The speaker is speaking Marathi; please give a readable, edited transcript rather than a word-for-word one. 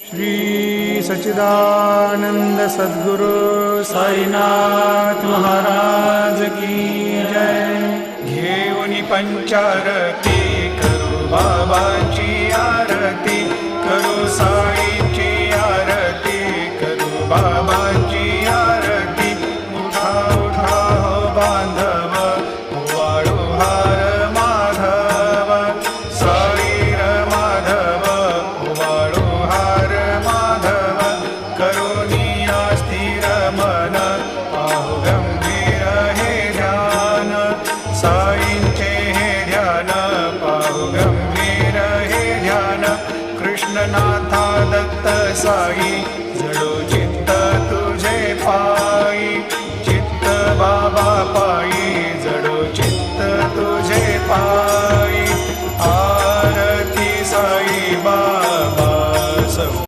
श्री सच्चिदानंद सद्गुरु साईनाथ महाराज की जय। घेऊनी पंचारती करू बाबाची आरती, करू साईची आरती, करू बाबाची आरती। उठा उठा हो बांधव, वाळू हार माधव, साईर माधव, वाळू हार माधव। करुणिया स्थिर मन, पाहु गंभीर हे ध्यान, साईंचे हे ध्यान, पाहु गंभीर हे ध्यान। कृष्णनाथा दत्त साई जडोजी